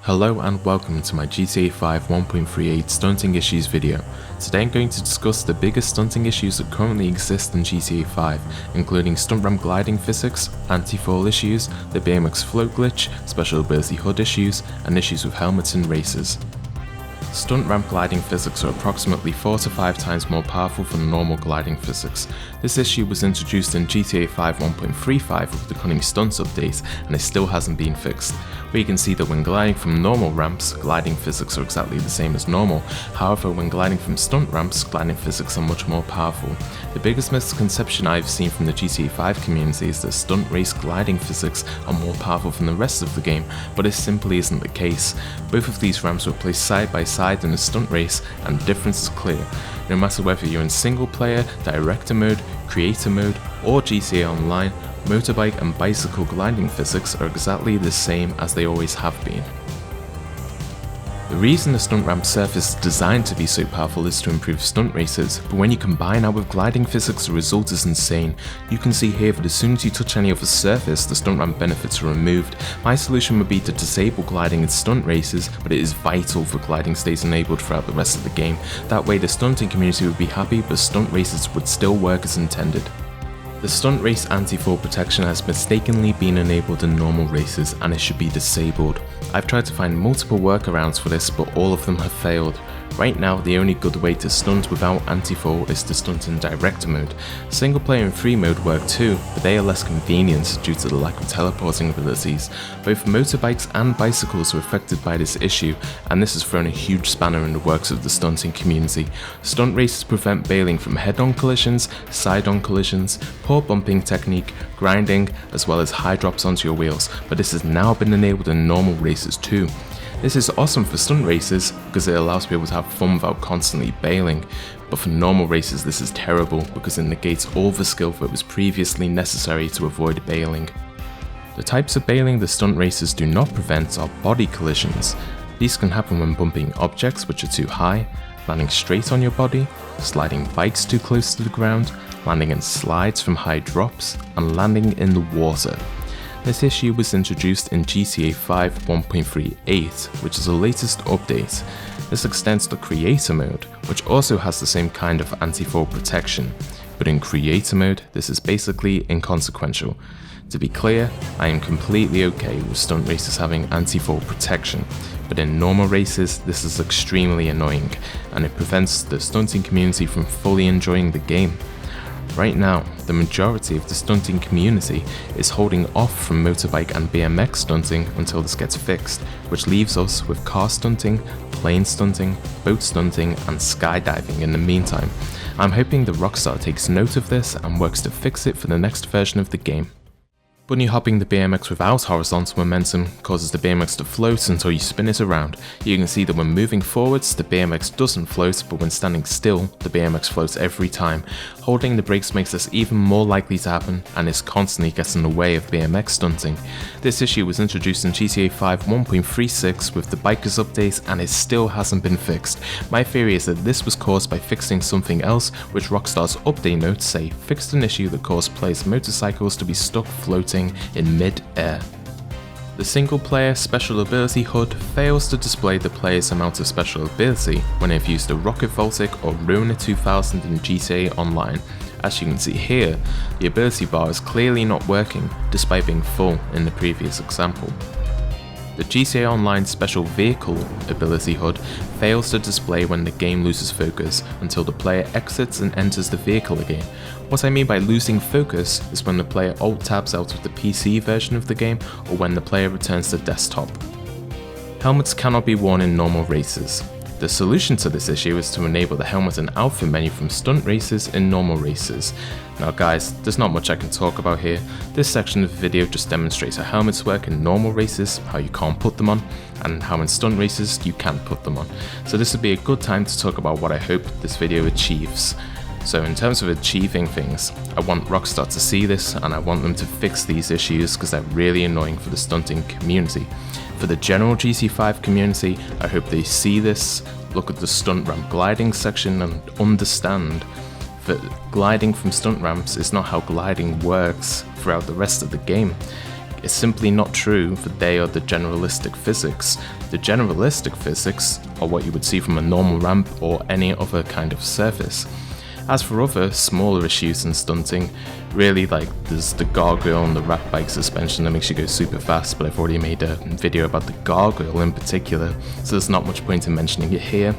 Hello and welcome to my GTA 5 1.38 Stunting Issues video. Today I'm going to discuss the biggest stunting issues that currently exist in GTA 5, including Stunt Ramp gliding physics, Antifall issues, the BMX float glitch, special ability HUD issues, and issues with helmets and races. Stunt Ramp gliding physics are approximately 4 to 5 times more powerful than normal gliding physics. This issue was introduced in GTA 5 1.35 with the Cunning Stunts update, and it still hasn't been fixed. Where you can see that when gliding from normal ramps, gliding physics are exactly the same as normal. However, when gliding from stunt ramps, gliding physics are much more powerful. The biggest misconception I've seen from the GTA 5 community is that Stunt Race gliding physics are more powerful than the rest of the game, but it simply isn't the case. Both of these ramps were placed side by side in a Stunt Race, and the difference is clear. No matter whether you're in single player, director mode, creator mode, or GTA Online, motorbike and bicycle gliding physics are exactly the same as they always have been. The reason the stunt ramp surface is designed to be so powerful is to improve stunt races, but when you combine that with gliding physics, the result is insane. You can see here that as soon as you touch any other surface, the stunt ramp benefits are removed. My solution would be to disable gliding in stunt races, but it is vital for gliding stays enabled throughout the rest of the game. That way the stunting community would be happy, but stunt races would still work as intended. The Stunt Race anti-fall protection has mistakenly been enabled in normal races, and it should be disabled. I've tried to find multiple workarounds for this, but all of them have failed. Right now, the only good way to stunt without anti-fall is to stunt in director mode. Single player and free mode work too, but they are less convenient due to the lack of teleporting abilities. Both motorbikes and bicycles are affected by this issue, and this has thrown a huge spanner in the works of the stunting community. Stunt races prevent bailing from head-on collisions, side-on collisions, poor bumping technique, grinding, as well as high drops onto your wheels, but this has now been enabled in normal races too. This is awesome for stunt races because it allows people to have fun without constantly bailing, but for normal races this is terrible because it negates all the skill that was previously necessary to avoid bailing. The types of bailing the stunt races do not prevent are body collisions. These can happen when bumping objects which are too high, landing straight on your body, sliding bikes too close to the ground, landing in slides from high drops, and landing in the water. This issue was introduced in GTA 5 1.38, which is the latest update. This extends to creator mode, which also has the same kind of anti-fall protection, but in creator mode this is basically inconsequential. To be clear, I am completely okay with stunt races having anti-fall protection, but in normal races this is extremely annoying, and it prevents the stunting community from fully enjoying the game. Right now, the majority of the stunting community is holding off from motorbike and BMX stunting until this gets fixed, which leaves us with car stunting, plane stunting, boat stunting, and skydiving in the meantime. I'm hoping that Rockstar takes note of this and works to fix it for the next version of the game. Bunnyhopping the BMX without horizontal momentum causes the BMX to float until you spin it around. You can see that when moving forwards, the BMX doesn't float, but when standing still, the BMX floats every time. Holding the brakes makes this even more likely to happen, and is constantly getting in the way of BMX stunting. This issue was introduced in GTA 5 1.36 with the Bikers update, and it still hasn't been fixed. My theory is that this was caused by fixing something else, which Rockstar's update notes say fixed an issue that caused players' motorcycles to be stuck floating in mid-air. The single player special ability HUD fails to display the player's amount of special ability when they've used a Rocket Voltic or Ruiner 2000 in GTA Online. As you can see here, the ability bar is clearly not working despite being full in the previous example. The GTA Online Special Vehicle ability HUD fails to display when the game loses focus until the player exits and enters the vehicle again. What I mean by losing focus is when the player alt-tabs out of the PC version of the game or when the player returns to desktop. Helmets cannot be worn in normal races. The solution to this issue is to enable the helmet and outfit menu from stunt races in normal races. Now guys, there's not much I can talk about here. This section of the video just demonstrates how helmets work in normal races, how you can't put them on, and how in stunt races you can put them on. So this would be a good time to talk about what I hope this video achieves. So in terms of achieving things, I want Rockstar to see this and I want them to fix these issues because they're really annoying for the stunting community. For the general GTA 5 community, I hope they see this, look at the stunt ramp gliding section and understand that gliding from stunt ramps is not how gliding works throughout the rest of the game. it's simply not true that they are the generalistic physics. The generalistic physics are what you would see from a normal ramp or any other kind of surface. As for other smaller issues in stunting, really there's the guardrail and the rat bike suspension that makes you go super fast, but I've already made a video about the guardrail in particular, so there's not much point in mentioning it here.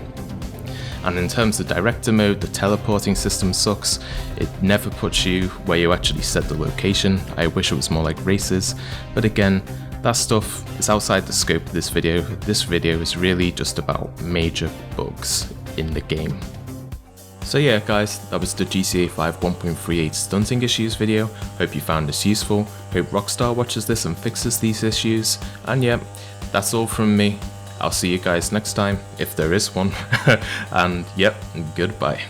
And in terms of director mode, the teleporting system sucks. It never puts you where you actually set the location. I wish it was more like races, but again, that stuff is outside the scope of this video. This video is really just about major bugs in the game. So yeah guys, that was the GTA 5 1.38 Stunting Issues video. Hope you found this useful. Hope Rockstar watches this and fixes these issues. And yeah, that's all from me. I'll see you guys next time, if there is one. And yep, goodbye.